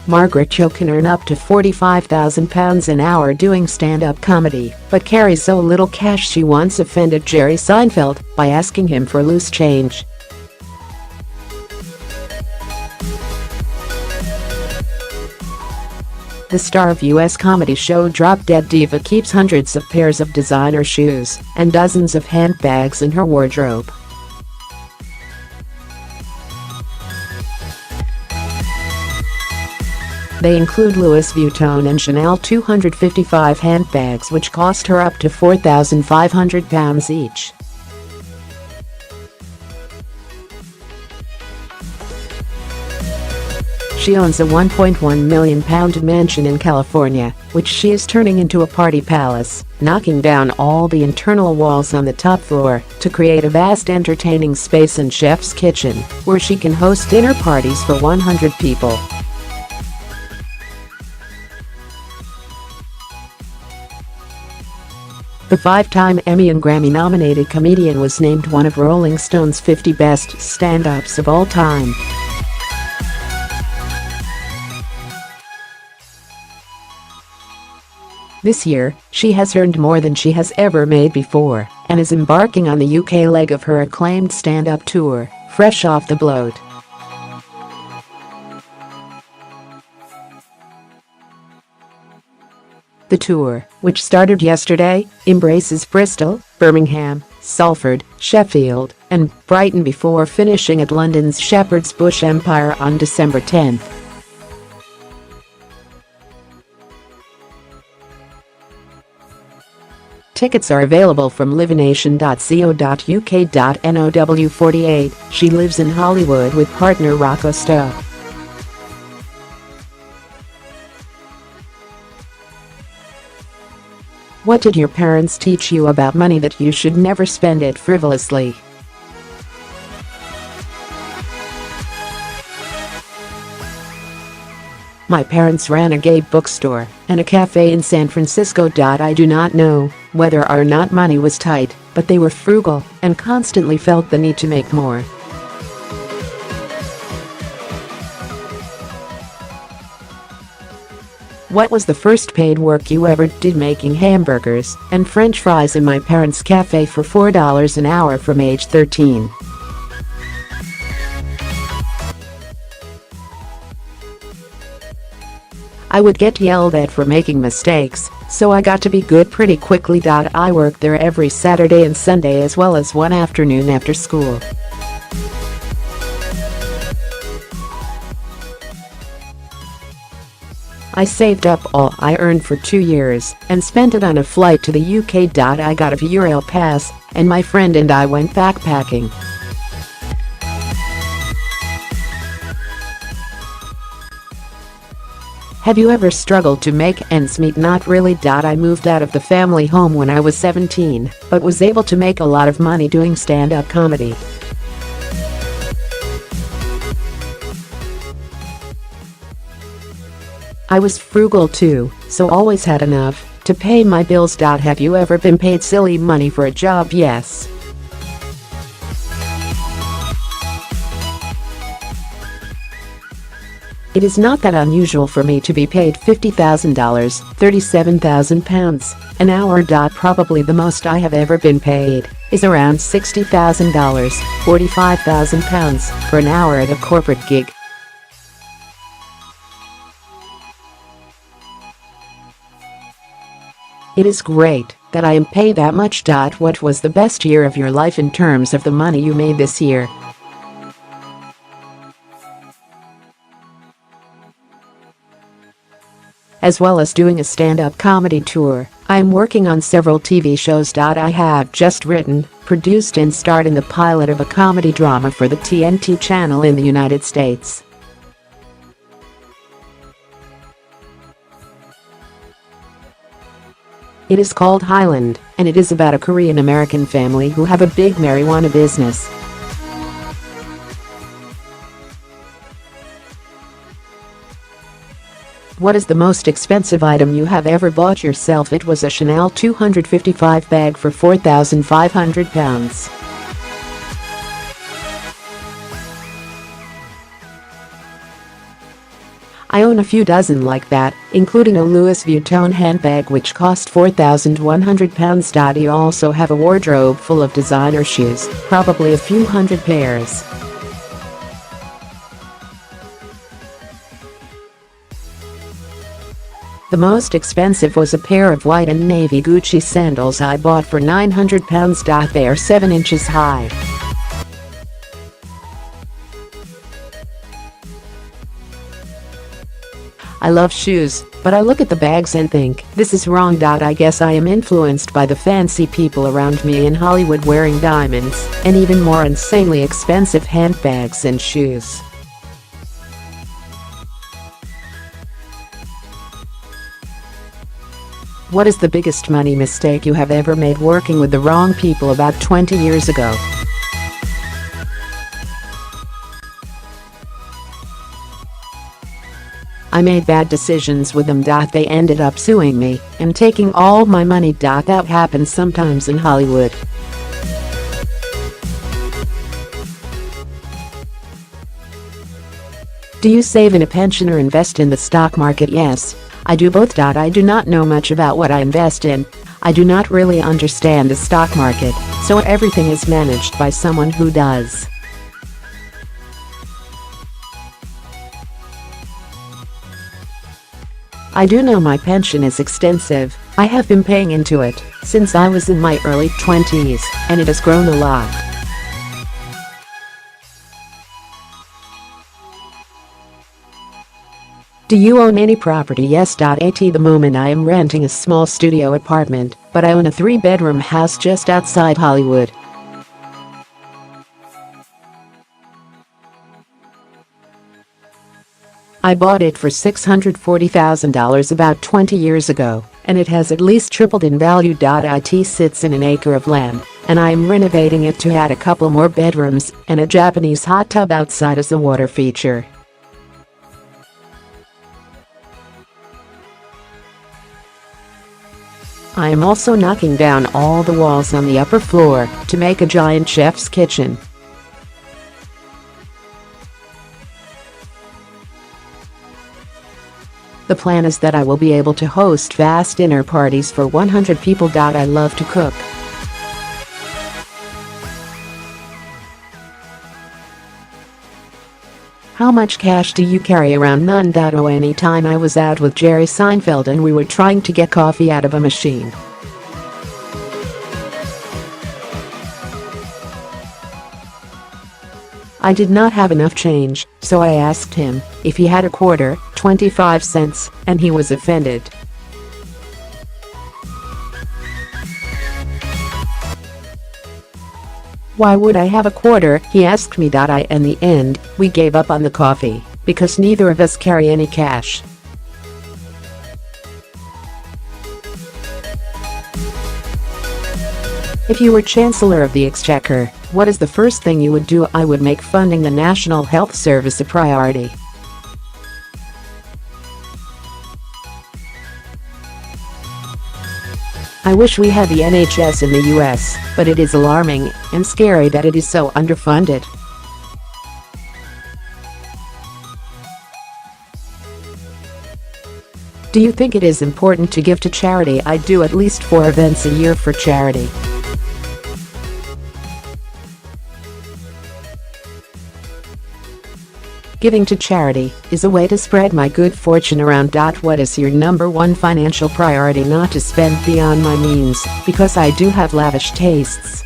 Margaret Cho can earn up to £45,000 an hour doing stand-up comedy, but carries so little cash she once offended Jerry Seinfeld by asking him for loose change. The star of U.S. comedy show Drop Dead Diva keeps hundreds of pairs of designer shoes and dozens of handbags in her wardrobe. They include Louis Vuitton and Chanel 255 handbags, which cost her up to £4,500 each. She owns a £1.1 million mansion in California, which she is turning into a party palace, knocking down all the internal walls on the top floor to create a vast entertaining space and chef's kitchen, where she can host dinner parties for 100 people. The five-time Emmy and Grammy-nominated comedian was named one of Rolling Stone's 50 best stand-ups of all time. This year, she has earned more than she has ever made before and is embarking on the UK leg of her acclaimed stand-up tour, fresh off the bloat. The tour, which started yesterday, embraces Bristol, Birmingham, Salford, Sheffield and Brighton before finishing at London's Shepherd's Bush Empire on December 10. Tickets are available from livenation.co.uk.now. She lives in Hollywood with partner Rocco Stowe. What did your parents teach you about money that you should never spend it frivolously? My parents ran a gay bookstore and a cafe in San Francisco. I do not know whether or not money was tight, but they were frugal and constantly felt the need to make more. What was the first paid work you ever did? Making hamburgers and french fries in my parents' cafe for $4 an hour from age 13. I would get yelled at for making mistakes, so I got to be good pretty quickly. I worked there every Saturday and Sunday as well as one afternoon after school. I saved up all I earned for 2 years and spent it on a flight to the UK. I got a Eurail pass and my friend and I went backpacking. Have you ever struggled to make ends meet? Not really. I moved out of the family home when I was 17, but was able to make a lot of money doing stand-up comedy. I was frugal too, so always had enough to pay my bills. Have you ever been paid silly money for a job? Yes. It is not that unusual for me to be paid $50,000, £37,000 an hour. Probably the most I have ever been paid is around $60,000, £45,000 for an hour at a corporate gig. It is great that I am paid that much. What was the best year of your life in terms of the money you made this year? As well as doing a stand-up comedy tour, I am working on several TV shows. I have just written, produced and starred in the pilot of a comedy drama for the TNT channel in the United States. It is called Highland, and it is about a Korean-American family who have a big marijuana business. What is the most expensive item you have ever bought yourself? It was a Chanel 255 bag for £4,500. I own a few dozen like that, including a Louis Vuitton handbag which cost £4,100. You also have a wardrobe full of designer shoes, probably a few hundred pairs. The most expensive was a pair of white and navy Gucci sandals I bought for £900. They are 7 inches high. I love shoes, but I look at the bags and think, this is wrong. I guess I am influenced by the fancy people around me in Hollywood wearing diamonds and even more insanely expensive handbags and shoes. What is the biggest money mistake you have ever made working with the wrong people about 20 years ago? I made bad decisions with them. They ended up suing me and taking all my money. That happens sometimes in Hollywood. Do you save in a pension or invest in the stock market? Yes, I do both. I do not know much about what I invest in. I do not really understand the stock market, so everything is managed by someone who does. I do know my pension is extensive. I have been paying into it since I was in my early 20s, and it has grown a lot. Do you own any property? Yes. At the moment I am renting a small studio apartment, but I own a 3-bedroom house just outside Hollywood. I bought it for $640,000 about 20 years ago, and it has at least tripled in value. It sits in an acre of land, and I am renovating it to add a couple more bedrooms and a Japanese hot tub outside as a water feature. I am also knocking down all the walls on the upper floor to make a giant chef's kitchen. The plan is that I will be able to host vast dinner parties for 100 people. I love to cook. How much cash do you carry around? None. Any time I was out with Jerry Seinfeld and we were trying to get coffee out of a machine. I did not have enough change, so I asked him if he had a quarter, 25 cents, and he was offended. Why would I have a quarter? He asked me. In the end, we gave up on the coffee because neither of us carry any cash. If you were Chancellor of the Exchequer, what is the first thing you would do? I would make funding the National Health Service a priority. I wish we had the NHS in the US, but it is alarming and scary that it is so underfunded. Do you think it is important to give to charity? I do at least 4 events a year for charity. Giving to charity is a way to spread my good fortune around. What is your number one financial priority? Not to spend beyond my means, because I do have lavish tastes.